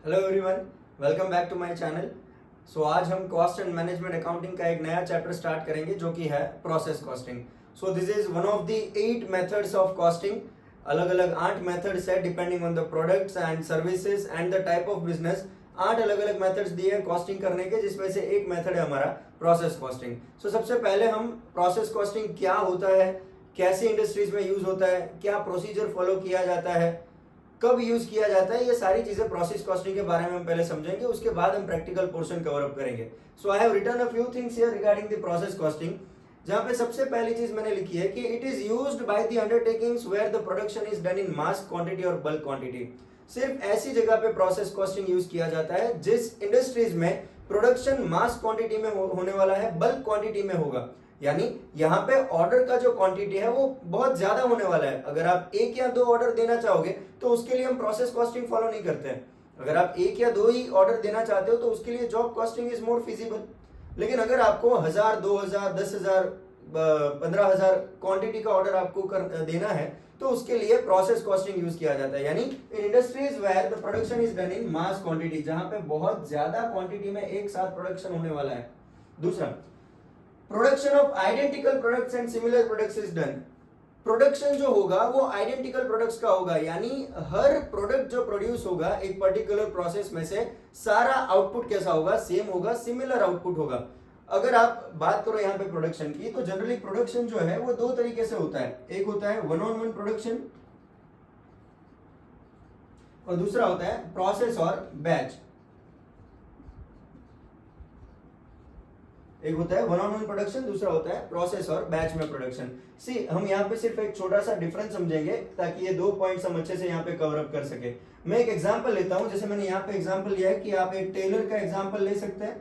Hello everyone, welcome back to my channel. So आज हम cost and management accounting का एक नया चैप्टर स्टार्ट करेंगे जो कि है process costing. So this is one of the 8 methods of costing. अलग अलग 8 मेथड्स है depending on the products and services and the type of business. 8 अलग अलग मेथड्स दिए हैं कॉस्टिंग करने के, जिसमें से एक मेथड है हमारा प्रोसेस कॉस्टिंग। सो सबसे पहले हम प्रोसेस कॉस्टिंग क्या होता है, कैसे इंडस्ट्रीज में यूज होता है, क्या प्रोसीजर फॉलो किया जाता है, कब यूज किया जाता है, ये सारी चीजें प्रोसेस कॉस्टिंग के बारे में हम पहले समझेंगे। उसके बाद हम प्रैक्टिकल पोर्शन कवर अप करेंगे। So I have written a few things here regarding the process costing, जहां पे सबसे पहली चीज मैंने लिखी है कि it is used by the undertakings where the production is done in mass quantity और बल्क क्वांटिटी। सिर्फ ऐसी जगह पे प्रोसेस कॉस्टिंग यूज किया जाता है जिस इंडस्ट्रीज में प्रोडक्शन मास क्वांटिटी में होने वाला है, बल्क क्वांटिटी में होगा। यानी यहाँ पे ऑर्डर का जो क्वांटिटी है वो बहुत ज्यादा होने वाला है। अगर आप एक या दो ऑर्डर देना चाहोगे तो उसके लिए हम प्रोसेस कॉस्टिंग फॉलो नहीं करते हैं। अगर आप एक या दो ही ऑर्डर देना चाहते हो तो उसके लिए job costing is more feasible. लेकिन अगर आपको 1000, 2000, 10,000, 15,000 क्वांटिटी का ऑर्डर आपको देना है तो उसके लिए प्रोसेस कॉस्टिंग यूज किया जाता है। यानी इन industries where the production is done in mass quantity, जहां पे बहुत ज्यादा क्वांटिटी में एक साथ प्रोडक्शन होने वाला है। दूसरा, production of identical products and similar products is done. Production जो होगा वो आइडेंटिकल प्रोडक्ट्स का होगा, यानी हर प्रोडक्ट जो प्रोड्यूस होगा एक पर्टिकुलर प्रोसेस में से, सारा आउटपुट कैसा होगा, सेम होगा, सिमिलर आउटपुट होगा। अगर आप बात करो यहाँ पे प्रोडक्शन की, तो जनरली प्रोडक्शन जो है वो दो तरीके से होता है। एक होता है वन ऑन वन प्रोडक्शन और दूसरा होता है प्रोसेस और बैच। एक होता है वन ऑन वन प्रोडक्शन, दूसरा होता है प्रोसेस और बैच में प्रोडक्शन। सी हम यहाँ पे सिर्फ एक छोटा सा डिफरेंस समझेंगे ताकि ये दो पॉइंट्स हम अच्छे से यहाँ पे कवर अप कर सके। मैं एक एग्जांपल लेता हूं, जैसे मैंने यहाँ पे एग्जांपल लिया है कि आप एक टेलर का एग्जांपल ले सकते हैं।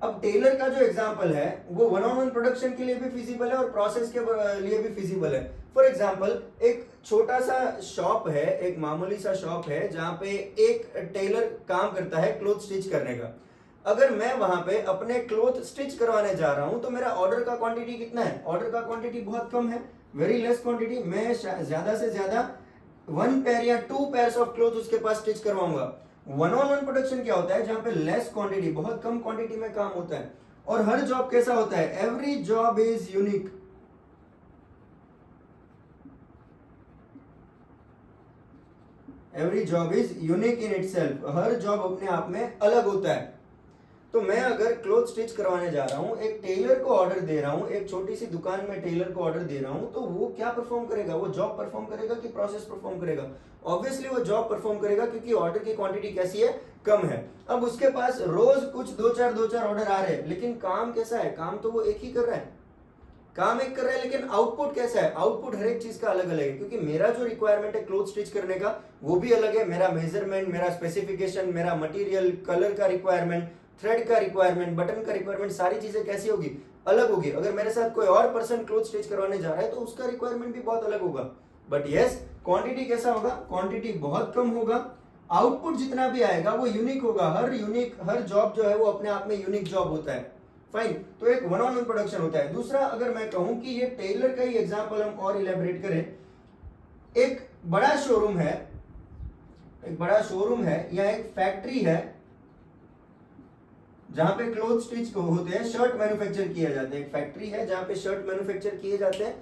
अब टेलर का जो एग्जांपल है वो वन ऑन वन प्रोडक्शन के लिए भी फिजिबल है और प्रोसेस के लिए भी फिजिबल है। फॉर एग्जांपल, एक छोटा सा शॉप है, एक मामूली सा शॉप है जहां पे एक टेलर काम करता है क्लोथ स्टिच करने का। अगर मैं वहां पे अपने क्लोथ स्टिच करवाने जा रहा हूं तो मेरा ऑर्डर का क्वांटिटी कितना है? ऑर्डर का क्वांटिटी बहुत कम है, वेरी लेस क्वांटिटी। मैं ज्यादा से ज्यादा 1 पेयर या 2 पेयर्स ऑफ क्लोथ उसके पास स्टिच करवाऊंगा। वन ऑन वन प्रोडक्शन क्या होता है? जहां पे लेस क्वांटिटी, बहुत कम क्वांटिटी में काम होता है। और हर जॉब कैसा होता है? Every job is unique. Every job is unique in itself. Her job अपने आप में अलग होता है। तो मैं अगर क्लोथ स्टिच करवाने जा रहा हूं, एक टेलर को ऑर्डर दे रहा हूं, एक छोटी सी दुकान में टेलर को ऑर्डर दे रहा हूं, तो वो क्या परफॉर्म करेगा? वो जॉब परफॉर्म करेगा कि प्रोसेस परफॉर्म करेगा? ऑब्वियसली वो जॉब परफॉर्म करेगा, क्योंकि ऑर्डर की क्वांटिटी कैसी है? कम है। अब उसके पास रोज कुछ दो चार ऑर्डर आ रहे हैं, लेकिन काम कैसा है? काम तो वो एक ही कर रहा है, काम एक कर रहा है, लेकिन आउटपुट कैसा है? आउटपुट हर एक चीज का अलग अलग है, क्योंकि मेरा जो रिक्वायरमेंट है क्लोथ स्टिच करने का वो भी अलग है। मेरा मेजरमेंट, मेरा स्पेसिफिकेशन, मेरा मटेरियल, कलर का रिक्वायरमेंट, थ्रेड का रिक्वायरमेंट, बटन का रिक्वायरमेंट, सारी चीजें कैसी होगी? अलग होगी। अगर मेरे साथ कोई और पर्सन क्लोथ स्टिच करवाने जा रहा है तो उसका रिक्वायरमेंट भी बहुत अलग होगा। बट यस, क्वांटिटी कैसा होगा? क्वांटिटी बहुत कम होगा। आउटपुट जितना भी आएगा वो यूनिक होगा। हर जॉब जो है वो अपने आप में यूनिक जॉब होता है। फाइन, तो एक वन ऑन वन प्रोडक्शन होता है। दूसरा, अगर मैं कहूं कि ये टेलर का ही एग्जांपल हम और इलेबोरेट करें, एक बड़ा शोरूम है, या एक फैक्ट्री है जहां पे क्लोथ स्टिच होते हैं, शर्ट मैन्युफैक्चर किए जाते हैं। एक फैक्ट्री है जहां पे शर्ट मैन्युफैक्चर किए जाते हैं।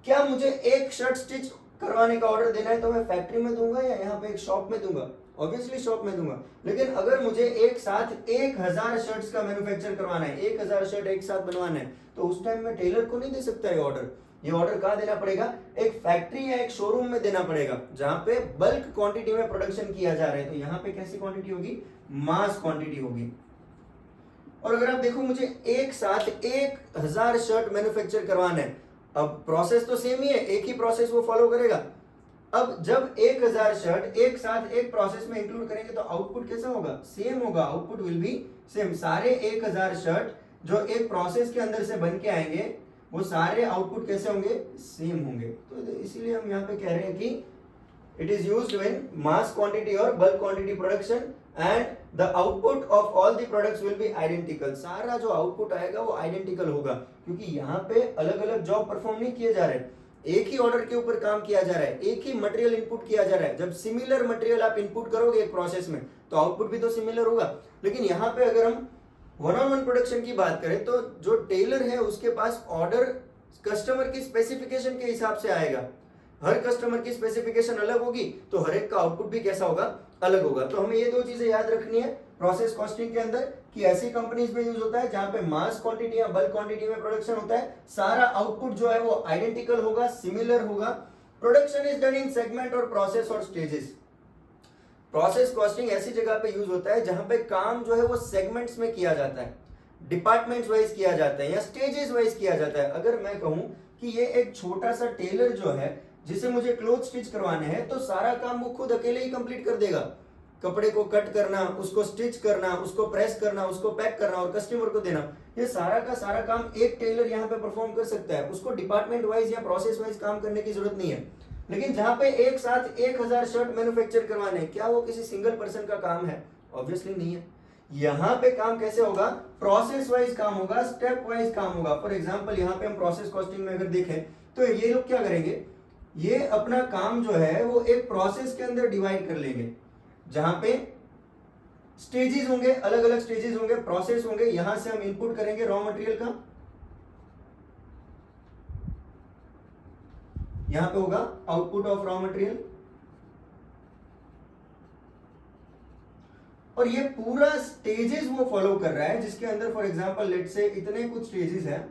क्या मुझे एक शर्ट स्टिच करवाने का ऑर्डर देना है तो मैं फैक्ट्री में दूंगा या यहाँ पे एक शॉप में दूंगा? ऑब्वियसली शॉप में दूंगा। लेकिन अगर मुझे एक साथ 1000 शर्ट्स का मैन्युफैक्चर करवाना है, 1000 शर्ट एक साथ बनवाना है, तो उस टाइम में टेलर को नहीं दे सकता ये ऑर्डर। ये ऑर्डर कहाँ देना पड़ेगा? एक फैक्ट्री या एक शोरूम में देना पड़ेगा, जहां पे बल्क क्वांटिटी में प्रोडक्शन किया जा रहा है। तो यहाँ पे कैसी क्वांटिटी होगी? मास क्वांटिटी होगी। और अगर आप देखो, मुझे एक साथ 1000 शर्ट मैन्युफैक्चर करवाना है, अब प्रोसेस तो सेम ही है, एक ही प्रोसेस वो फॉलो करेगा। अब जब 1000 शर्ट एक साथ एक प्रोसेस में इंक्लूड करेंगे तो आउटपुट कैसा होगा? सेम होगा। Output will be same. सारे 1000 शर्ट जो एक प्रोसेस के अंदर से बन के आएंगे वो सारे आउटपुट कैसे होंगे? सेम होंगे। तो इसीलिए हम यहाँ पे कह रहे हैं कि it is used when mass quantity or bulk quantity production and the output of all the products will be identical। सारा जो आउटपुट आएगा वो आइडेंटिकल होगा, क्योंकि यहाँ पे अलग अलग जॉब परफॉर्म नहीं किए जा रहे। एक ही ऑर्डर के ऊपर काम किया जा रहा है, एक ही मटेरियल इनपुट किया जा रहा है। जब सिमिलर मटेरियल आप इनपुट करोगे एक प्रोसेस में तो आउटपुट भी तो सिमिलर होगा। लेकिन यहाँ पे अगर हम वन ऑन वन प्रोडक्शन की बात करें तो जो टेलर है उसके पास ऑर्डर कस्टमर की स्पेसिफिकेशन के हिसाब से आएगा। हर कस्टमर की स्पेसिफिकेशन अलग होगी तो हर एक का आउटपुट भी कैसा होगा, अलग होगा। तो हमें ये दो चीजें याद रखनी है प्रोसेस कॉस्टिंग के अंदर कि ऐसी कंपनीज में यूज होता है जहां पे मास क्वांटिटी या बल्क क्वांटिटी में प्रोडक्शन होता है, सारा आउटपुट जो है वो आइडेंटिकल होगा, सिमिलर होगा। Production is done in segment और प्रोसेस और स्टेजेस। प्रोसेस कॉस्टिंग ऐसी जगह पे यूज होता है जहां पे काम जो है वो सेगमेंट्स में किया जाता है, डिपार्टमेंट्स वाइज किया जाता है या स्टेजेस वाइज किया जाता है। अगर मैं कहूं कि ये एक छोटा सा टेलर जो है जिसे मुझे क्लोथ स्टिच करवाने हैं तो सारा काम वो खुद अकेले ही कंप्लीट कर देगा। कपड़े को कट करना, उसको स्टिच करना, उसको प्रेस करना, उसको पैक करना और कस्टमर को देना, ये सारा का सारा काम एक टेलर यहाँ पे परफॉर्म कर सकता है। उसको डिपार्टमेंट वाइज या प्रोसेस वाइज काम करने की जरूरत नहीं है। लेकिन जहां पे एक साथ 1000 शर्ट मैन्युफैक्चर करवाने, क्या वो किसी सिंगल पर्सन का काम है? ऑब्वियसली नहीं है। यहाँ पे काम कैसे होगा? प्रोसेस वाइज काम होगा, स्टेप वाइज काम होगा। फॉर एग्जांपल यहाँ पे हम प्रोसेस कॉस्टिंग में अगर देखें तो ये लोग क्या करेंगे, ये अपना काम जो है वो एक प्रोसेस के अंदर डिवाइड कर लेंगे जहां पे स्टेजेस होंगे, अलग अलग स्टेजेस होंगे, प्रोसेस होंगे। यहां से हम इनपुट करेंगे रॉ मटेरियल का, यहां पे होगा आउटपुट ऑफ रॉ मटेरियल। और ये पूरा स्टेजेस वो फॉलो कर रहा है जिसके अंदर फॉर एग्जांपल लेट से इतने कुछ स्टेजेस हैं।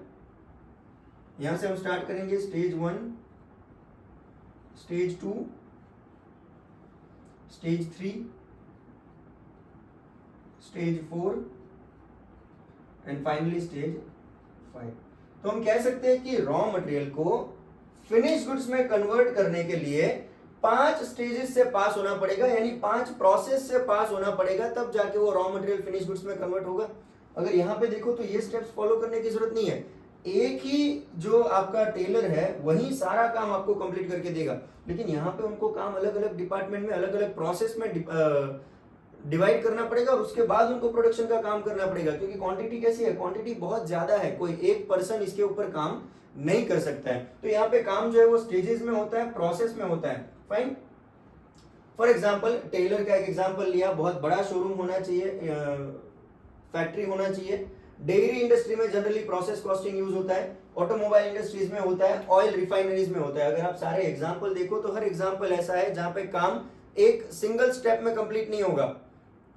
यहां से हम स्टार्ट करेंगे stage 1, stage 2, stage 3, stage 4 and finally stage 5। तो हम कह सकते हैं कि रॉ मटेरियल को फिनिश गुड्स में कन्वर्ट करने के लिए 5 स्टेजेस से पास होना पड़ेगा, यानी 5 प्रोसेस से पास होना पड़ेगा, तब जाके वो रॉ मटेरियल फिनिश गुड्स में कन्वर्ट होगा। अगर यहां पे देखो तो ये स्टेप्स फॉलो करने की जरूरत नहीं है। एक ही जो आपका टेलर है वही सारा काम आपको कंप्लीट करके देगा। लेकिन यहाँ पे उनको काम अलग अलग डिपार्टमेंट में, अलग अलग प्रोसेस में डिवाइड करना पड़ेगा और उसके बाद उनको प्रोडक्शन का काम करना पड़ेगा। क्योंकि क्वांटिटी कैसी है, क्वांटिटी बहुत ज्यादा है, कोई एक पर्सन इसके ऊपर काम नहीं कर सकता है। तो यहाँ पे काम जो है वो स्टेजेस में होता है, प्रोसेस में होता है। फाइन। फॉर एग्जाम्पल टेलर का एक एग्जाम्पल लिया, बहुत बड़ा शोरूम होना चाहिए, फैक्ट्री होना चाहिए। डेयरी इंडस्ट्री में जनरली प्रोसेस कॉस्टिंग यूज होता है, ऑटोमोबाइल इंडस्ट्रीज में होता है, ऑयल रिफाइनरीज में होता है। अगर आप सारे एग्जाम्पल देखो तो हर एग्जाम्पल ऐसा है जहां पे काम एक सिंगल स्टेप में कंप्लीट नहीं होगा।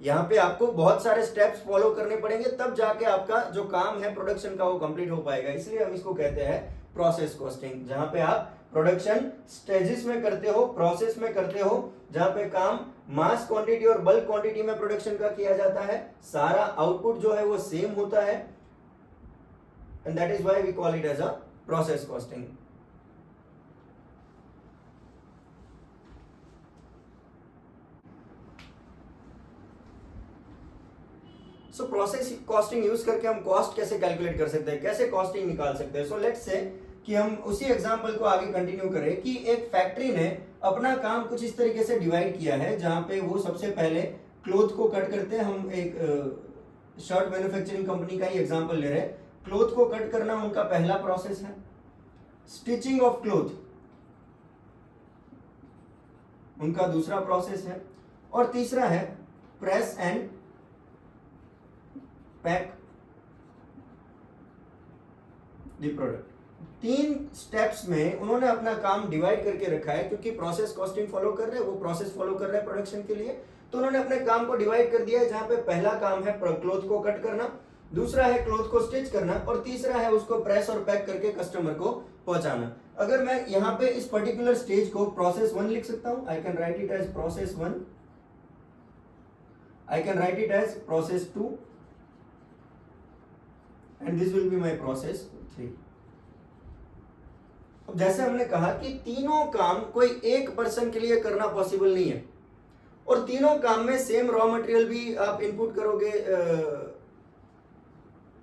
यहाँ पे आपको बहुत सारे स्टेप्स फॉलो करने पड़ेंगे, तब जाके आपका जो काम है प्रोडक्शन का वो कंप्लीट हो पाएगा। इसलिए हम इसको कहते हैं प्रोसेस कॉस्टिंग, जहां पे आप प्रोडक्शन स्टेजेस में करते हो, प्रोसेस में करते हो, जहां पे काम मास क्वांटिटी और बल्क क्वांटिटी में प्रोडक्शन का किया जाता है, सारा आउटपुट जो है वो सेम होता है, and that is why we call it as a process costing. So process costing use करके हम कॉस्ट कैसे कैलकुलेट कर सकते हैं, कैसे कॉस्टिंग निकाल सकते हैं। सो लेट्स से कि हम उसी एग्जांपल को आगे कंटिन्यू करें कि एक फैक्ट्री ने अपना काम कुछ इस तरीके से डिवाइड किया है जहां पे वो सबसे पहले क्लोथ को कट करते हैं। हम एक शर्ट मैन्युफैक्चरिंग कंपनी का ही एग्जांपल ले रहे हैं। क्लोथ को कट करना उनका पहला प्रोसेस है, स्टिचिंग ऑफ क्लोथ उनका दूसरा प्रोसेस है, और तीसरा है press and pack the product. 3 steps में उन्होंने अपना काम डिवाइड करके रखा है, क्योंकि प्रोसेस कॉस्टिंग फॉलो कर रहे हैं, वो प्रोसेस फॉलो कर रहे हैं प्रोडक्शन के लिए, तो उन्होंने अपने काम को डिवाइड कर दिया है। जहां पे पहला काम है क्लोथ को कट करना, दूसरा है क्लोथ को स्टिच करना, और तीसरा है उसको प्रेस और पैक करके कस्टमर को पहुंचाना। अगर मैं यहाँ पे इस पर्टिकुलर स्टेज को प्रोसेस 1 लिख सकता हूं, I can write it as process 1, I can write it as process 2, and this will be my process 3। अब जैसे हमने कहा कि तीनों काम कोई एक पर्सन के लिए करना पॉसिबल नहीं है, और तीनों काम में सेम रॉ मटेरियल भी आप इनपुट करोगे,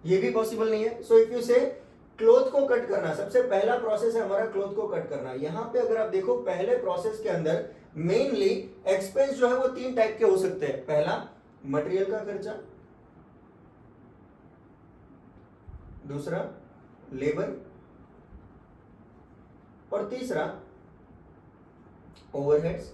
ये भी पॉसिबल नहीं है। सो इफ यू से क्लोथ को कट करना, सबसे पहला प्रोसेस है हमारा क्लोथ को कट करना। यहां पे अगर आप देखो पहले प्रोसेस के अंदर मेनली एक्सपेंस जो है वो 3 टाइप के हो सकते हैं। पहला मटेरियल का खर्चा, दूसरा लेबर, और तीसरा ओवरहेड्स।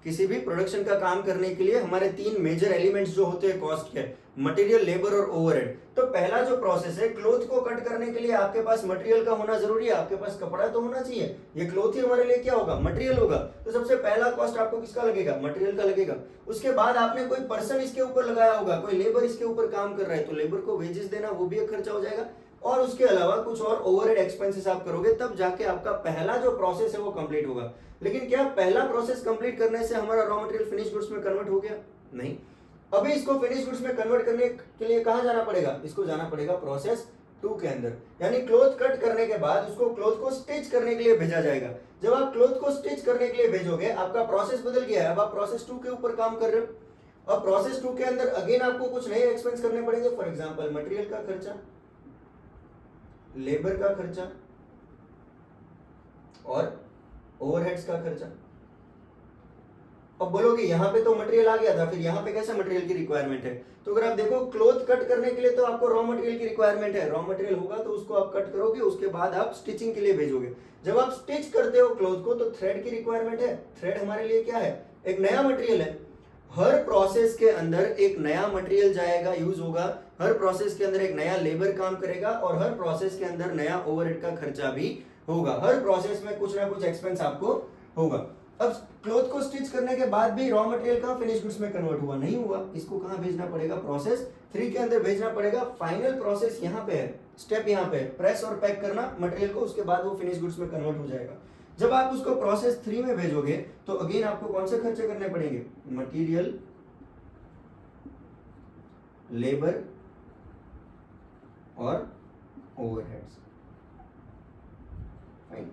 किसी भी प्रोडक्शन का काम करने के लिए हमारे तीन मेजर एलिमेंट्स जो होते हैं कॉस्ट के, मटेरियल, लेबर और ओवरहेड। तो पहला जो प्रोसेस है, क्लोथ को कट करने के लिए आपके पास मटेरियल का होना जरूरी है, आपके पास कपड़ा तो होना चाहिए। ये क्लोथ ही हमारे लिए क्या होगा, मटेरियल होगा। तो सबसे पहला कॉस्ट आपको किसका लगेगा, मटेरियल का लगेगा। उसके बाद आपने कोई पर्सन इसके ऊपर लगाया होगा, कोई लेबर इसके ऊपर काम कर रहा है, तो लेबर को वेजेस देना वो भी एक खर्चा हो जाएगा। और उसके अलावा कुछ और ओवरहेड एक्सपेंसेस आप करोगे, तब जाके आपका पहला जो प्रोसेस है वो कंप्लीट होगा। लेकिन क्या पहला प्रोसेस कंप्लीट करने से हमारा रॉ मटेरियल फिनिश गुड्स में कन्वर्ट हो गया? नहीं। अभी इसको फिनिश गुड्स में कन्वर्ट करने के लिए कहां जाना पड़ेगा, इसको जाना पड़ेगा प्रोसेस 2 के अंदर। यानी क्लॉथ कट करने के बाद उसको क्लॉथ को स्टिच करने के लिए भेजा जाएगा। जब आप क्लॉथ को स्टिच करने के लिए भेजोगे, आपका प्रोसेस बदल गया है, अब आप प्रोसेस 2 के ऊपर काम कर रहे हो। अब प्रोसेस 2 के अंदर अगेन आपको कुछ नए एक्सपेंस करने पड़ेंगे। फॉर एग्जांपल मटेरियल का खर्चा, लेबर का खर्चा और ओवरहेड्स का खर्चा। अब बोलोगे यहां पे तो मटेरियल आ गया था, फिर यहां पे कैसे मटेरियल की रिक्वायरमेंट है? तो अगर आप देखो, क्लॉथ कट करने के लिए तो आपको रॉ मटेरियल की रिक्वायरमेंट है। रॉ मटेरियल होगा तो उसको आप कट करोगे, उसके बाद आप स्टिचिंग के लिए भेजोगे। जब आप स्टिच करते हो क्लॉथ को, तो थ्रेड की रिक्वायरमेंट है। थ्रेड हमारे लिए क्या है, एक नया मटेरियल है। हर प्रोसेस के अंदर एक नया मटेरियल जाएगा, यूज होगा। हर प्रोसेस के अंदर एक नया लेबर काम करेगा और हर प्रोसेस के अंदर नया ओवरहेड का खर्चा भी होगा। हर प्रोसेस में कुछ ना कुछ एक्सपेंस आपको होगा। अब क्लॉथ को स्टिच करने के बाद भी रॉ मटेरियल कहां फिनिश गुड्स में कन्वर्ट हुआ? नहीं हुआ। इसको कहां भेजना पड़ेगा, प्रोसेस 3 के अंदर भेजना पड़ेगा। फाइनल प्रोसेस यहां पे है, स्टेप यहां पे है, प्रेस और पैक करना मटेरियल को, उसके बाद वो फिनिश गुड्स में कन्वर्ट हो जाएगा। जब आप उसको प्रोसेस 3 में भेजोगे तो अगेन आपको कौन से खर्चे करने पड़ेंगे, मटेरियल, लेबर और ओवरहेड्स।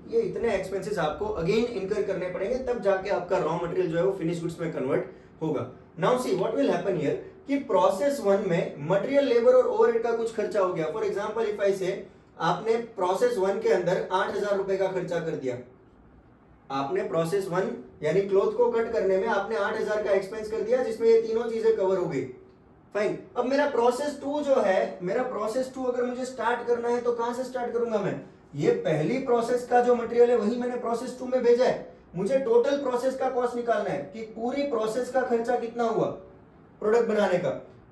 ये इतने एक्सपेंसेस आपको अगेन इनकर करने पड़ेंगे, तब जाके आपका रॉ मटेरियल जो है वो फिनिश गुड्स में कन्वर्ट होगा। Now see what will happen here कि प्रोसेस 1 में मटेरियल, लेबर और ओवरहेड का कुछ खर्चा हो गया। फॉर एग्जांपल इफ आई से, आपने प्रोसेस 1 के अंदर 8,000 रुपए का खर्चा कर दिया। आपने प्रोसेस 1 यानी क्लॉथ को कट करने में आपने 8,000 का एक्सपेंस कर दिया, जिसमें ये तीनों चीजें कवर हो गई। फाइन। अब मेरा प्रोसेस 2 जो है, मेरा प्रोसेस 2 अगर मुझे स्टार्ट करना है तो कहां से स्टार्ट करूंगा मैं? ये पहली प्रोसेस का जो मटेरियल है वही मैंने प्रोसेस 2 में भेजा है। मुझे टोटल प्रोसेस का कॉस्ट निकालना है कि पूरी प्रोसेस का खर्चा कितना हुआ प्रोडक्ट बनाने का।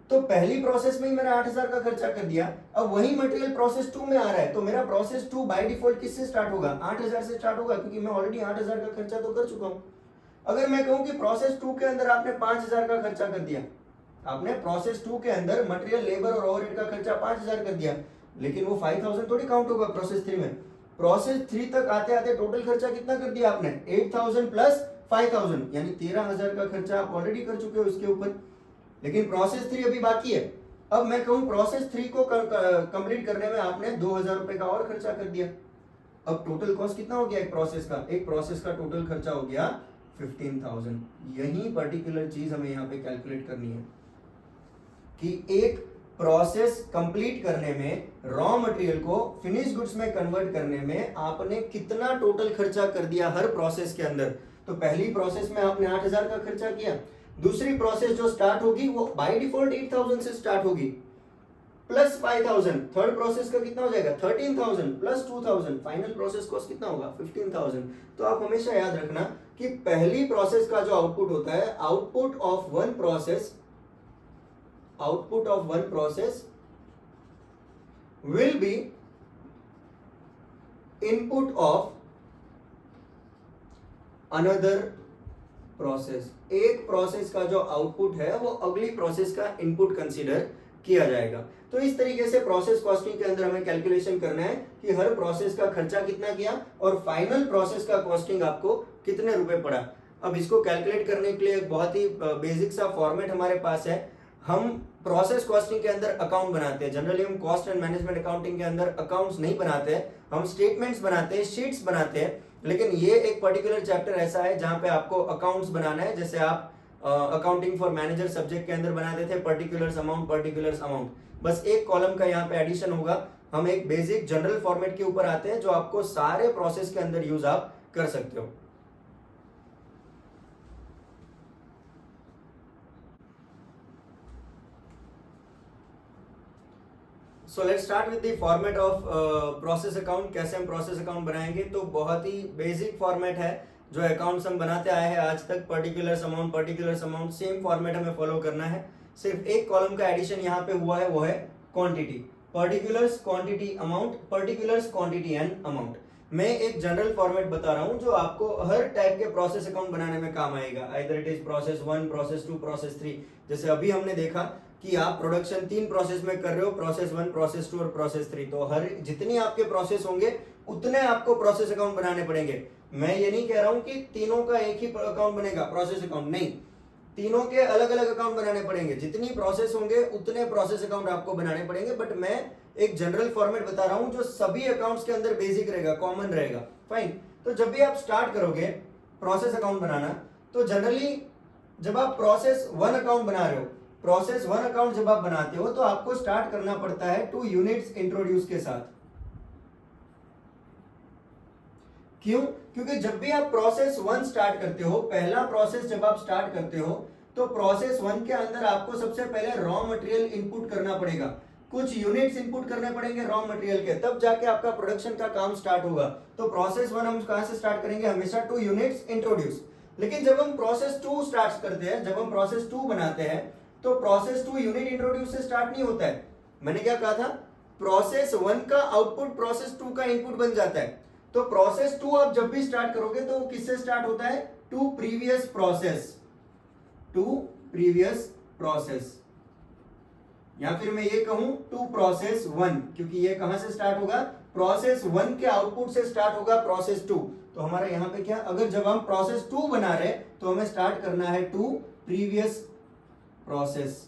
तो पहली प्रोसेस में ही मैंने 8,000 का खर्चा कर दिया। अब वही मटेरियल प्रोसेस 2 में आ रहा है, तो मेरा प्रोसेस 2 बाय डिफॉल्ट किससे स्टार्ट होगा, 8,000 से स्टार्ट होगा, क्योंकि मैं ऑलरेडी 8,000 का खर्चा तो कर चुका हूं। अगर मैं कहूं कि प्रोसेस 2 के अंदर आपने 5,000 का खर्चा कर दिया, आपने प्रोसेस 2 के अंदर मटेरियल, लेबर और ओवरहेड का खर्चा 5,000 कर दिया, लेकिन वो 5,000 थोड़ी काउंट होगा प्रोसेस 3 में। प्रोसेस 3 तक आते आते टोटल खर्चा कितना कर दिया आपने, 8,000 प्लस 5,000, यानी 13,000 का खर्चा आप ऑलरेडी कर चुके हो इसके ऊपर। लेकिन प्रोसेस 3 अभी बाकी है। अब मैं कहूं प्रोसेस 3 को कंप्लीट करने में आपने 2,000 रुपए का और खर्चा कर दिया। अब टोटल कॉस्ट कितना हो गया एक प्रोसेस का, एक प्रोसेस का टोटल खर्चा हो गया 15,000। यही पर्टिकुलर चीज हमें यहाँ पे कैलकुलेट करनी है कि एक प्रोसेस कंप्लीट करने में, रॉ मटेरियल को फिनिश गुड्स में कन्वर्ट करने में आपने कितना टोटल खर्चा कर दिया हर प्रोसेस के अंदर। तो पहली प्रोसेस में आपने 8,000 का खर्चा किया। दूसरी प्रोसेस जो स्टार्ट होगी वो बाय डिफॉल्ट 8,000 से स्टार्ट होगी, प्लस 5,000। थर्ड प्रोसेस का कितना हो जाएगा, 13,000 प्लस 2,000। फाइनल प्रोसेस कॉस्ट कितना होगा, 15,000। तो आप हमेशा याद रखना कि पहली प्रोसेस का जो आउटपुट होता है, output of one process will be input of another process। एक प्रोसेस का जो आउटपुट है वो अगली प्रोसेस का इनपुट कंसीडर किया जाएगा। तो इस तरीके से प्रोसेस कॉस्टिंग के अंदर हमें कैलकुलेशन करना है कि हर प्रोसेस का खर्चा कितना किया और फाइनल प्रोसेस का कॉस्टिंग आपको कितने रुपए पड़ा। अब इसको कैलकुलेट करने के लिए एक बहुत ही बेसिक सा फॉर्मेट हमारे पास है। हम प्रोसेस कॉस्टिंग के अंदर अकाउंट बनाते हैं। जनरली हम कॉस्ट एंड मैनेजमेंट अकाउंटिंग के अंदर अकाउंट्स नहीं बनाते हैं, हम स्टेटमेंट्स बनाते हैं, शीट्स बनाते हैं। लेकिन ये एक पर्टिकुलर चैप्टर ऐसा है जहां पे आपको अकाउंट्स बनाना है। जैसे आप अकाउंटिंग फॉर मैनेजर सब्जेक्ट के अंदर बनाते थे पर्टिकुलर्स अमाउंट, बस एक कॉलम का यहाँ पे एडिशन होगा। हम एक बेसिक जनरल फॉर्मेट के ऊपर आते हैं जो आपको सारे प्रोसेस के अंदर यूज आप कर सकते हो। So let's start with the format of process account. कैसे हम प्रोसेस अकाउंट बनाएंगे, तो बहुत ही बेसिक फॉर्मेट है जो अकाउंट्स हम बनाते आए हैं आज तक। पर्टिकुलर्स अमाउंट सेम फॉर्मेट हमें फॉलो करना है। सिर्फ एक कॉलम का एडिशन यहाँ पे हुआ है, वो है quantity. Particulars quantity amount, particulars quantity and amount. मैं एक जनरल फॉर्मेट बता रहा हूं जो आपको हर टाइप के प्रोसेस अकाउंट बनाने में काम आएगा। Either it is process 1, process 2, process 3। जैसे अभी हमने देखा कि आप प्रोडक्शन 3 प्रोसेस में कर रहे हो, प्रोसेस 1, प्रोसेस 2 और प्रोसेस 3। तो हर जितनी आपके प्रोसेस होंगे उतने आपको प्रोसेस अकाउंट बनाने पड़ेंगे। मैं ये नहीं कह रहा हूं कि तीनों का एक ही अकाउंट बनेगा प्रोसेस अकाउंट, नहीं, तीनों के अलग अलग अकाउंट बनाने पड़ेंगे। जितनी प्रोसेस होंगे उतने प्रोसेस अकाउंट आपको बनाने पड़ेंगे। बट मैं एक जनरल फॉर्मेट बता रहा हूं जो सभी अकाउंट्स के अंदर बेसिक रहेगा, कॉमन रहेगा। फाइन। तो जब भी आप स्टार्ट करोगे प्रोसेस अकाउंट बनाना, तो जनरली जब आप प्रोसेस 1 अकाउंट बना रहे हो, प्रोसेस 1 अकाउंट जब आप बनाते हो तो आपको स्टार्ट करना पड़ता है 2 यूनिट्स इंट्रोड्यूस के साथ। क्यों? क्योंकि जब भी आप प्रोसेस 1 स्टार्ट करते हो, पहला प्रोसेस जब आप स्टार्ट करते हो, तो प्रोसेस 1 के अंदर आपको सबसे पहले रॉ मटेरियल इनपुट करना पड़ेगा। कुछ यूनिट्स इनपुट करने पड़ेंगे रॉ मटेरियल के, तब जाके आपका प्रोडक्शन का काम स्टार्ट होगा। तो प्रोसेस 1 हम कहां से स्टार्ट करेंगे? हमेशा 2 यूनिट्स इंट्रोड्यूस। लेकिन जब हम प्रोसेस 2 स्टार्ट करते हैं, जब हम प्रोसेस 2 बनाते हैं, तो प्रोसेस 2 यूनिट इंट्रोड्यूस से स्टार्ट नहीं होता है। मैंने क्या कहा था? प्रोसेस 1 का आउटपुट प्रोसेस 2 का इनपुट बन जाता है। तो प्रोसेस 2 आप जब भी स्टार्ट करोगे तो किससे स्टार्ट होता है? To previous process, to previous process, या फिर मैं ये कहूं टू प्रोसेस 1, क्योंकि ये कहां से स्टार्ट होगा? प्रोसेस 1 के आउटपुट से स्टार्ट होगा प्रोसेस 2। तो हमारा यहां पे क्या, अगर जब हम प्रोसेस 2 बना रहे तो हमें स्टार्ट करना है टू प्रीवियस प्रोसेस।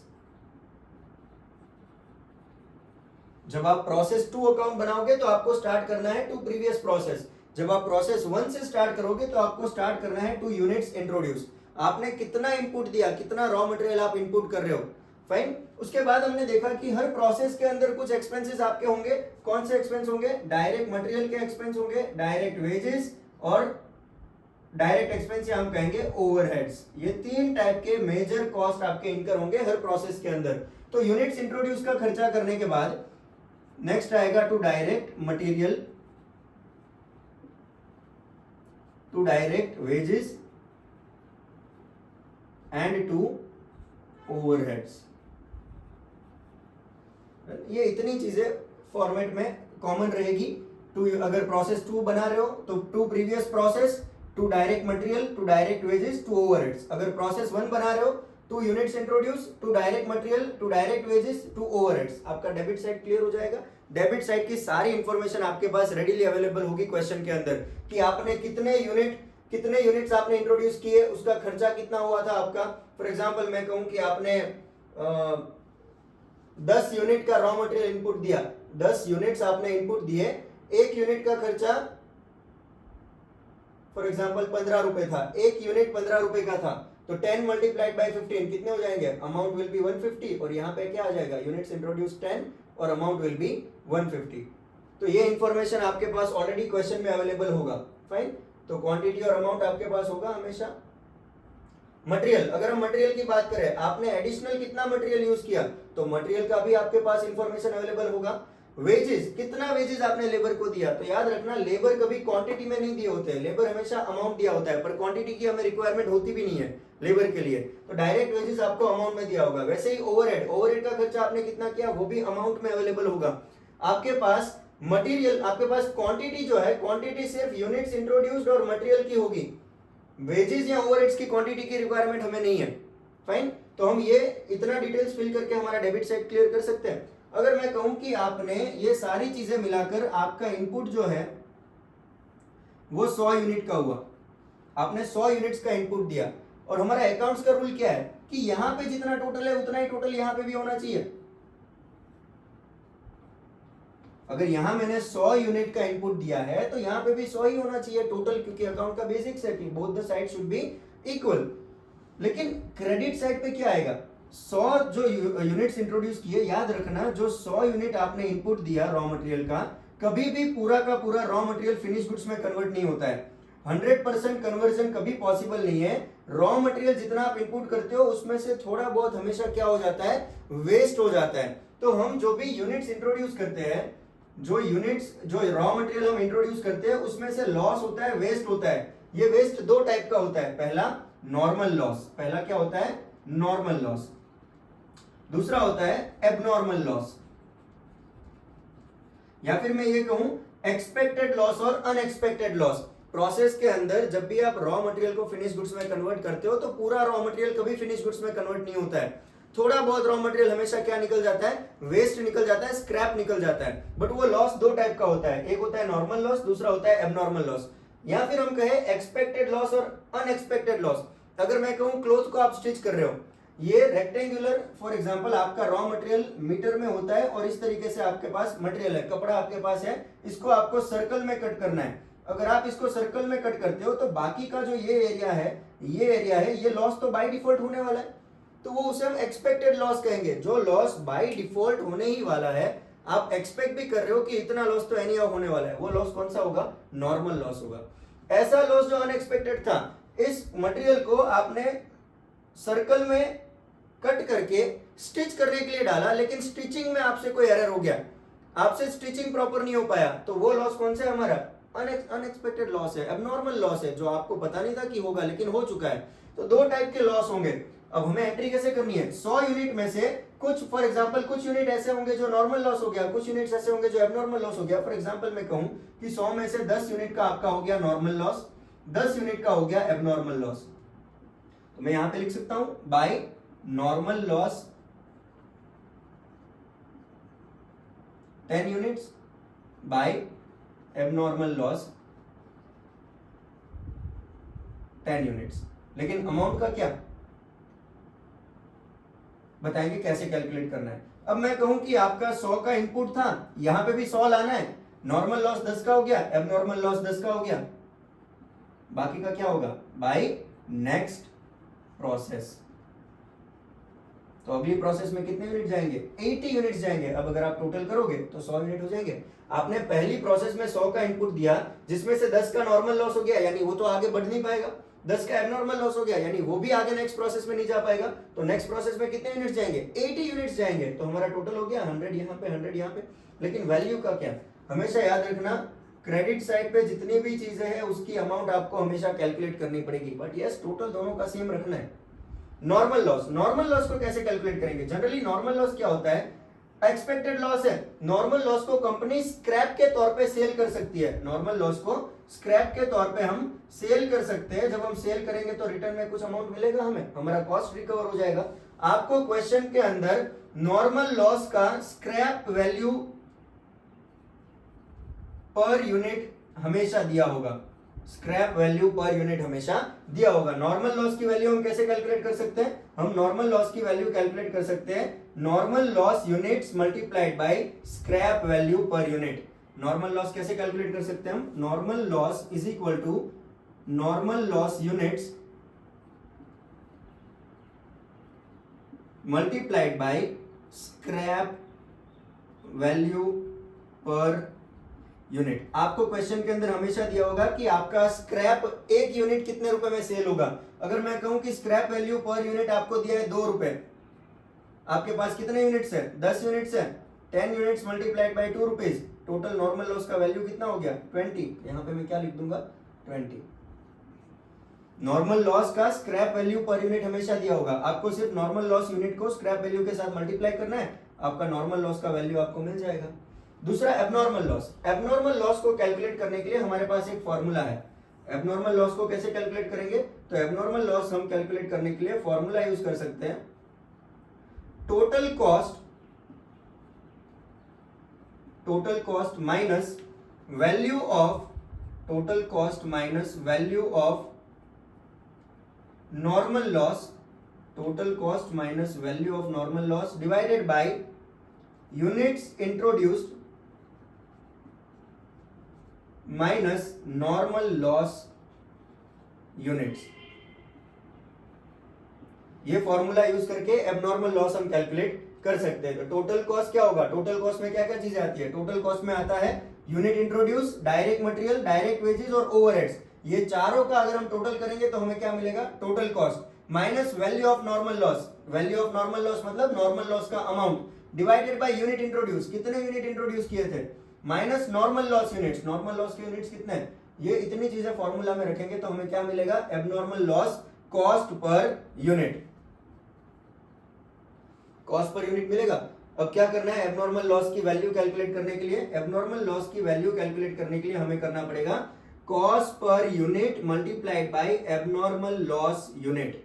जब आप प्रोसेस 2 अकाउंट बनाओगे तो आपको स्टार्ट करना है टू प्रीवियस प्रोसेस। जब आप प्रोसेस 1 से स्टार्ट करोगे तो आपको स्टार्ट करना है 2 यूनिट्स इंट्रोड्यूस। आपने कितना इनपुट दिया, कितना रॉ मटेरियल आप इनपुट कर रहे हो। फाइन। उसके बाद हमने देखा कि हर प्रोसेस के अंदर कुछ एक्सपेंसेस आपके होंगे। कौन से एक्सपेंस होंगे? डायरेक्ट मटेरियल के एक्सपेंस होंगे, डायरेक्ट वेजेस और डायरेक्ट एक्सपेंस, या हम कहेंगे ओवरहेड्स। ये 3 टाइप के मेजर कॉस्ट आपके इनकर होंगे हर प्रोसेस के अंदर। तो यूनिट्स इंट्रोड्यूस का खर्चा करने के बाद नेक्स्ट आएगा to direct material, to direct wages and to overheads. ये इतनी चीजें फॉर्मेट में कॉमन रहेगी। टू, अगर प्रोसेस 2 बना रहे हो तो to previous process, to direct material, to direct wages, to overheads. अगर प्रोसेस 1 बना रहे हो, 2 units introduce, to direct material, to direct wages, to overheads. आपका डेबिट साइड क्लियर हो जाएगा। डेबिट साइड की सारी इंफॉर्मेशन आपके पास रेडीली अवेलेबल होगी क्वेश्चन के अंदर, कि आपने कितने यूनिट्स आपने इंट्रोड्यूस किए, उसका खर्चा कितना हुआ था आपका। फॉर एग्जांपल मैं कहूं कि आपने 10 यूनिट का रॉ मटेरियल इनपुट दिया, 10 यूनिट्स आपने इनपुट दिए, एक यूनिट का खर्चा फॉर एग्जांपल 15 रुपए था, एक यूनिट 15 रुपए का था, तो 10 मल्टीप्लाइड बाय 15 कितने हो जाएंगे? Amount will be 150। और यहाँ पे क्या आ जाएगा? यूनिट्स इंट्रोड्यूस 10 और अमाउंट विल बी 150। तो ये इंफॉर्मेशन आपके पास ऑलरेडी क्वेश्चन में अवेलेबल होगा। फाइन। तो क्वांटिटी और अमाउंट आपके पास होगा हमेशा। मटेरियल, अगर हम मटेरियल की बात करें, आपने एडिशनल कितना मटेरियल यूज किया, तो मटेरियल का भी आपके पास इंफॉर्मेशन अवेलेबल होगा। वेजेस, कितना वेजेस आपने लेबर को दिया, तो याद रखना लेबर कभी क्वांटिटी में नहीं दिए होते हैं, लेबर हमेशा अमाउंट दिया होता है, पर क्वांटिटी की हमें रिक्वायरमेंट होती भी नहीं है लेबर के लिए। तो डायरेक्ट वेजेस आपको अमाउंट में दिया होगा। वैसे ही ओवरहेड का खर्चा आपने कितना किया, वो भी अमाउंट में अवेलेबल होगा। आपके पास मटेरियल, आपके पास क्वांटिटी जो है, क्वांटिटी सिर्फ यूनिट्स इंट्रोड्यूस्ड और मटेरियल की होगी। वेजेस या ओवरहेड्स की क्वांटिटी की रिक्वायरमेंट हमें नहीं है। फाइन। तो हम ये इतना डिटेल्स फिल करके हमारा डेबिट साइड क्लियर कर सकते हैं। अगर मैं कहूं कि आपने ये सारी चीजें मिलाकर आपका इनपुट जो है वो 100 यूनिट का हुआ, आपने 100 यूनिट्स का इनपुट दिया, और हमारा अकाउंट्स का रूल क्या है कि यहां पे जितना टोटल है उतना ही टोटल यहां पे भी होना चाहिए। अगर यहां मैंने 100 यूनिट का इनपुट दिया है तो यहां पे भी 100 ही होना चाहिए टोटल, क्योंकि अकाउंट का बेसिक्स है कि both the side should be equal. लेकिन क्रेडिट साइड पे क्या आएगा? 100 जो यूनिट्स इंट्रोड्यूस किए, याद रखना जो 100 यूनिट आपने इनपुट दिया रॉ मटेरियल का, कभी भी पूरा का पूरा रॉ मटेरियल फिनिश गुड्स में कन्वर्ट नहीं होता है। 100% कन्वर्जन कभी पॉसिबल नहीं है। रॉ मटेरियल जितना आप इनपुट करते हो उसमें से थोड़ा बहुत हमेशा क्या हो जाता है? वेस्ट हो जाता है। तो हम जो भी यूनिट्स इंट्रोड्यूस करते हैं, जो रॉ मटेरियल हम इंट्रोड्यूस करते हैं, उसमें से लॉस होता है, वेस्ट होता है। ये वेस्ट दो टाइप का होता है। पहला नॉर्मल लॉस, पहला क्या होता है? Normal loss. दूसरा होता है एबनॉर्मल लॉस, या फिर मैं ये कहूं एक्सपेक्टेड लॉस और अनएक्सपेक्टेड लॉस। प्रोसेस के अंदर जब भी आप रॉ मटेरियल को फिनिश गुड्स में कन्वर्ट करते हो, तो पूरा रॉ मटेरियल कभी फिनिश गुड्स में कन्वर्ट नहीं होता है। थोड़ा बहुत रॉ मटेरियल हमेशा क्या निकल जाता है? वेस्ट निकल जाता है, स्क्रैप निकल जाता है। बट वो लॉस दो टाइप का होता है, एक होता है नॉर्मल लॉस, दूसरा होता है एबनॉर्मल लॉस। या फिर हम कहे एक्सपेक्टेड लॉस और अनएक्सपेक्टेड लॉस। अगर मैं कहूं क्लोथ को आप स्टिच कर रहे हो, ये रेक्टेंगुलर फॉर एग्जांपल आपका रॉ मटेरियल मीटर में होता है, और इस तरीके से आपके पास मटेरियल है, कपड़ा आपके पास है, इसको आपको सर्कल में कट करना है। अगर आप इसको सर्कल में कट करते हो, तो बाकी का जो ये एरिया है, ये लॉस तो बाय डिफॉल्ट होने वाला है, तो वो उसे हम एक्सपेक्टेड लॉस कहेंगे। जो लॉस बाय डिफॉल्ट होने ही वाला है, आप एक्सपेक्ट भी कर रहे हो कि इतना लॉस तो एनी हाउ होने वाला है, वो लॉस कौन सा होगा? नॉर्मल लॉस होगा। ऐसा लॉस जो अनएक्सपेक्टेड था, इस मटेरियल को आपने सर्कल में कट करके स्टिच करने के लिए डाला, लेकिन स्टिचिंग में आपसे कोई एरर हो गया, आपसे स्टिचिंग प्रॉपर नहीं हो पाया, तो वो लॉस कौन सा है? हमारा अनएक्सपेक्टेड लॉस है, एबनॉर्मल लॉस है, जो आपको पता नहीं था कि होगा लेकिन हो चुका है। तो दो टाइप के लॉस होंगे। अब हमें एंट्री कैसे करनी है? 100 यूनिट में से कुछ, फॉर एग्जांपल कुछ यूनिट ऐसे होंगे जो नॉर्मल लॉस हो गया, कुछ यूनिट्स ऐसे होंगे जो एबनॉर्मल लॉस हो गया। फॉर एग्जांपल मैं कहूं कि 100 में से 10 यूनिट का आपका हो गया नॉर्मल लॉस, 10 यूनिट का हो गया एबनॉर्मल लॉस। तो मैं यहां पे लिख सकता हूं by normal loss 10 units by abnormal loss 10 units. लेकिन अमाउंट का क्या बताएंगे, कैसे कैलकुलेट करना है। अब मैं कहूं कि आपका 100 का इनपुट था, यहां पे भी 100 लाना है, नॉर्मल लॉस 10 का हो गया, एबनॉर्मल लॉस 10 का हो गया, बाकी का क्या होगा? By next process. तो अगली प्रोसेस में कितने यूनिट जाएंगे? 80 यूनिट्स जाएंगे। अब अगर आप टोटल करोगे तो 100 यूनिट हो जाएंगे। आपने पहली प्रोसेस में 100 का इनपुट दिया, जिसमें से 10 का नॉर्मल लॉस हो गया, यानी वो तो आगे बढ़ नहीं पाएगा। 10 का एबनॉर्मल लॉस हो गया, यानी वो भी आगे नेक्स्ट प्रोसेस में नहीं जा पाएगा। तो नेक्स्ट प्रोसेस में कितने यूनिट जाएंगे? 80 यूनिट्स जाएंगे। तो हमारा टोटल हो गया 100 यहाँ पे, 100 यहाँ पे। लेकिन वैल्यू का क्या? हमेशा याद रखना, क्रेडिट साइड पे जितनी भी चीजें हैं उसकी अमाउंट आपको हमेशा कैलकुलेट करनी पड़ेगी, बट यस टोटल दोनों का सेम रखना है। नॉर्मल लॉस को कैसे कैलकुलेट करेंगे? जनरली नॉर्मल लॉस क्या होता है? एक्सपेक्टेड लॉस है। नॉर्मल लॉस को कंपनी स्क्रैप के तौर पे सेल कर सकती है। नॉर्मल लॉस को स्क्रैप के तौर पे हम सेल कर सकते हैं। जब हम सेल करेंगे तो रिटर्न में कुछ अमाउंट मिलेगा हमें, हमारा कॉस्ट रिकवर हो जाएगा। आपको क्वेश्चन के अंदर नॉर्मल लॉस का स्क्रैप वैल्यू पर यूनिट हमेशा दिया होगा, स्क्रैप वैल्यू पर यूनिट हमेशा दिया होगा। नॉर्मल लॉस की वैल्यू हम कैसे कैलकुलेट कर सकते हैं? हम नॉर्मल लॉस की वैल्यू कैलकुलेट कर सकते हैं normal loss units multiplied by scrap value per unit. Normal loss कैसे कैलकुलेट कर सकते हैं हम? Normal loss is equal to normal loss units multiplied by scrap value per unit. आपको क्वेश्चन के अंदर हमेशा दिया होगा कि आपका स्क्रैप एक यूनिट कितने रुपए में सेल होगा। अगर मैं कहूं कि स्क्रैप वैल्यू पर यूनिट आपको दिया है 2 रुपए, आपके पास कितने यूनिट्स है? 10 यूनिट्स है। 10 units multiplied bye 2 rupees, total normal loss का वैल्यू कितना हो गया? 20। यहां पे मैं क्या लिख दूंगा? 20। नॉर्मल लॉस का स्क्रैप वैल्यू पर यूनिट हमेशा दिया होगा। आपको सिर्फ नॉर्मल लॉस यूनिट को स्क्रैप वैल्यू के साथ मल्टीप्लाई करना है, आपका नॉर्मल लॉस का वैल्यू आपको मिल जाएगा। दूसरा एबनॉर्मल लॉस। एबनॉर्मल लॉस को कैलकुलेट करने के लिए हमारे पास एक फॉर्मूला है। एबनॉर्मल लॉस को कैसे कैलकुलेट करेंगे? तो एबनॉर्मल लॉस हम कैलकुलेट करने के लिए फॉर्मूला यूज कर सकते हैं, total cost minus value of normal loss, total cost minus value of normal loss divided by units introduced minus normal loss units. ये फॉर्मूला यूज करके एबनॉर्मल लॉस हम कैलकुलेट कर सकते हैं। तो टोटल कॉस्ट क्या होगा? टोटल कॉस्ट में क्या क्या चीजें आती है? टोटल कॉस्ट में आता है unit introduce, direct material, direct wages और ओवरहेड्स। ये चारों का अगर हम टोटल करेंगे तो हमें क्या मिलेगा? Total cost minus value of normal loss. Value of normal loss मतलब नॉर्मल लॉस का amount. Divided by unit introduce, कितने यूनिट इंट्रोड्यूस किए थे, minus normal loss units, normal loss के यूनिट्स कितने हैं, ये इतनी चीजें फॉर्मूला में रखेंगे तो हमें क्या मिलेगा, abnormal loss cost per unit, cost per unit मिलेगा। अब क्या करना है, एबनॉर्मल लॉस की वैल्यू कैलकुलेट करने के लिए, एबनॉर्मल लॉस की वैल्यू कैलकुलेट करने के लिए हमें करना पड़ेगा cost per unit multiplied by abnormal loss unit.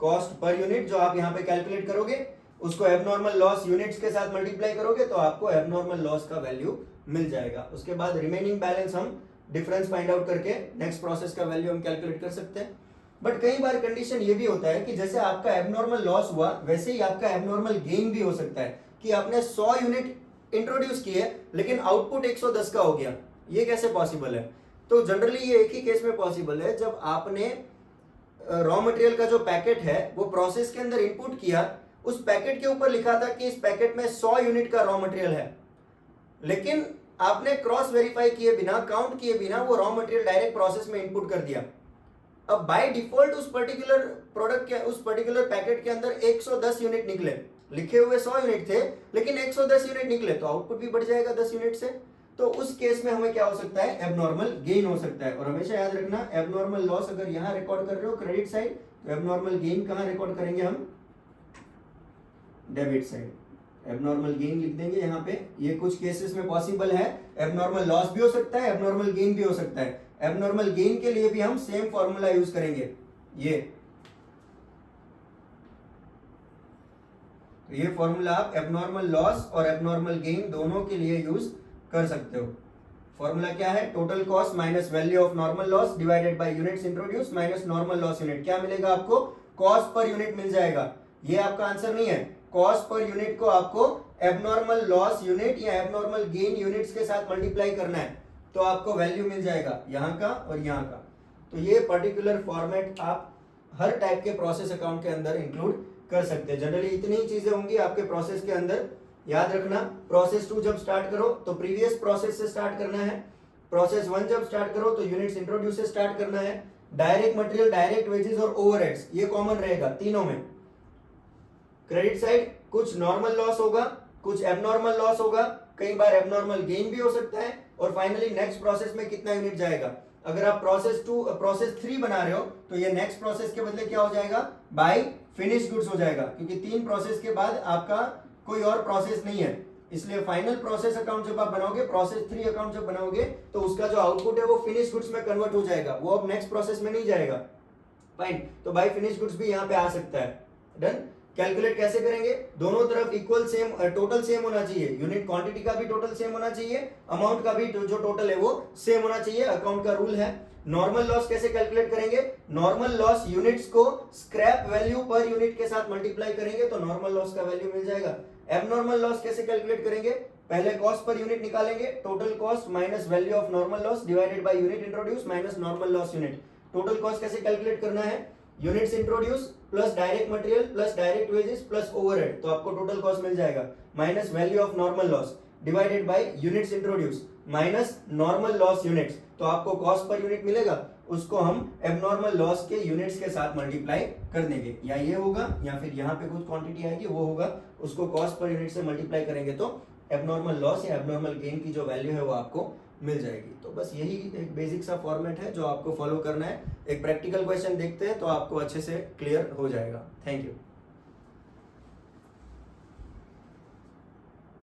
Cost per unit जो आप यहां पे कैलकुलेट करोगे उसको एबनॉर्मल लॉस यूनिट्स के साथ मल्टीप्लाई करोगे तो आपको एबनॉर्मल लॉस का वैल्यू मिल जाएगा। उसके बाद रिमेनिंग बैलेंस हम डिफरेंस फाइंड आउट करके नेक्स्ट प्रोसेस का वैल्यू हम कैलकुलेट कर सकते हैं। बट कई बार कंडीशन ये भी होता है कि जैसे आपका एबनॉर्मल लॉस हुआ वैसे ही आपका एबनॉर्मल गेन भी हो सकता है कि आपने 100 यूनिट इंट्रोड्यूस किए लेकिन आउटपुट 110 का हो गया, ये कैसे पॉसिबल है। तो जनरली ये एक ही केस में पॉसिबल है जब आपने रॉ मटेरियल का जो पैकेट है वो प्रोसेस के अंदर इनपुट किया, उस पैकेट के ऊपर लिखा था कि इस पैकेट में 100 यूनिट का रॉ मटेरियल है, लेकिन आपने क्रॉस वेरीफाई किए बिना, काउंट किए बिना वो रॉ मटेरियल डायरेक्ट प्रोसेस में इनपुट कर दिया। अब बाय डिफॉल्ट उस पर्टिकुलर प्रोडक्ट के, उस पर्टिकुलर पैकेट के अंदर 110 यूनिट निकले, लिखे हुए 100 यूनिट थे लेकिन 110 यूनिट निकले तो आउटपुट भी बढ़ जाएगा 10 यूनिट से। तो उस केस में हमें क्या हो सकता है, एबनॉर्मल गेन हो सकता है। और हमेशा याद रखना एबनॉर्मल लॉस अगर यहां रिकॉर्ड कर रहे हो क्रेडिट साइड, तो एबनॉर्मल गेन कहां रिकॉर्ड करेंगे हम, डेबिट साइड। एबनॉर्मल गेन लिख देंगे यहाँ पे। ये कुछ केसेस में पॉसिबल है, एबनॉर्मल लॉस भी हो सकता है, एबनॉर्मल गेन भी हो सकता है। एबनॉर्मल गेन के लिए भी हम सेम फॉर्मूला यूज करेंगे, ये फॉर्मूला आप एबनॉर्मल लॉस और एबनॉर्मल गेन दोनों के लिए यूज कर सकते हो। फॉर्मूला क्या है, total cost minus value of normal loss divided by units introduce minus normal loss unit. क्या मिलेगा आपको, कॉस्ट पर यूनिट मिल जाएगा। ये आपका आंसर नहीं है, कॉस्ट पर यूनिट को आपको एबनॉर्मल लॉस यूनिट या एबनॉर्मल गेन यूनिट्स के साथ मल्टीप्लाई करना है तो आपको वैल्यू मिल जाएगा यहाँ का और यहाँ का। तो ये पर्टिकुलर फॉर्मेट आप हर टाइप के प्रोसेस अकाउंट के अंदर इंक्लूड कर सकते हैं। जनरली इतनी ही चीजें होंगी आपके प्रोसेस के अंदर। याद रखना, प्रोसेस 2 जब स्टार्ट करो तो प्रीवियस प्रोसेस से स्टार्ट करना है, प्रोसेस 1 जब स्टार्ट करो तो यूनिट्स इंट्रोड्यूस से स्टार्ट करना है। डायरेक्ट मटेरियल, डायरेक्ट वेजेस और ओवरहेड्स ये कॉमन रहेगा तीनों में। क्रेडिट साइड कुछ नॉर्मल लॉस होगा, कुछ एबनॉर्मल लॉस होगा, कई बार एबनॉर्मल गेन भी हो सकता है, और फाइनली नेक्स्ट प्रोसेस में कितना यूनिट जाएगा। अगर आप प्रोसेस 3 बना रहे हो तो ये नेक्स्ट प्रोसेस के बदले क्या हो जाएगा, बाय फिनिश गुड्स हो जाएगा, क्योंकि 3 प्रोसेस के बाद आपका कोई और प्रोसेस नहीं है। इसलिए फाइनल प्रोसेस अकाउंट जब आप बनाओगे, प्रोसेस 3 अकाउंट जब बनाओगे तो उसका जो आउटपुट है वो फिनिश गुड्स में कन्वर्ट हो जाएगा, वो अब नेक्स्ट प्रोसेस में नहीं जाएगा। फाइन, तो बाय फिनिश गुड्स भी यहाँ पे आ सकता है। डन। कैलकुलेट कैसे करेंगे, दोनों तरफ इक्वल सेम टोटल सेम होना चाहिए, यूनिट क्वांटिटी का भी टोटल सेम होना चाहिए, अमाउंट का भी जो टोटल है वो सेम होना चाहिए, अकाउंट का रूल है। नॉर्मल लॉस कैसे कैलकुलेट करेंगे, नॉर्मल लॉस यूनिट्स को स्क्रैप वैल्यू पर यूनिट के साथ मल्टीप्लाई करेंगे तो नॉर्मल लॉस का वैल्यू मिल जाएगा। एबनॉर्मल लॉस कैसे कैलकुलेट करेंगे, पहले कॉस्ट पर यूनिट निकालेंगे, total cost minus value of normal loss divided by unit introduce minus normal loss unit. Total cost कैसे कैलकुलेट करना है, units introduce plus direct material plus direct wages plus overhead, तो आपको total cost मिल जाएगा minus value of normal loss divided by units introduce minus normal loss units, तो आपको cost per unit मिलेगा, उसको हम एबनॉर्मल लॉस के यूनिट्स के साथ मल्टीप्लाई कर देंगे, या ये होगा या फिर यहाँ पे कुछ क्वांटिटी आएगी वो होगा, उसको कॉस्ट पर यूनिट से मल्टीप्लाई करेंगे तो एबनॉर्मल लॉस या एबनॉर्मल गेन की जो वैल्यू है वो आपको मिल जाएगी। तो बस यही एक बेसिक सा फॉर्मेट है जो आपको फॉलो करना है। एक प्रैक्टिकल क्वेश्चन देखते हैं तो आपको अच्छे से क्लियर हो जाएगा। Thank you.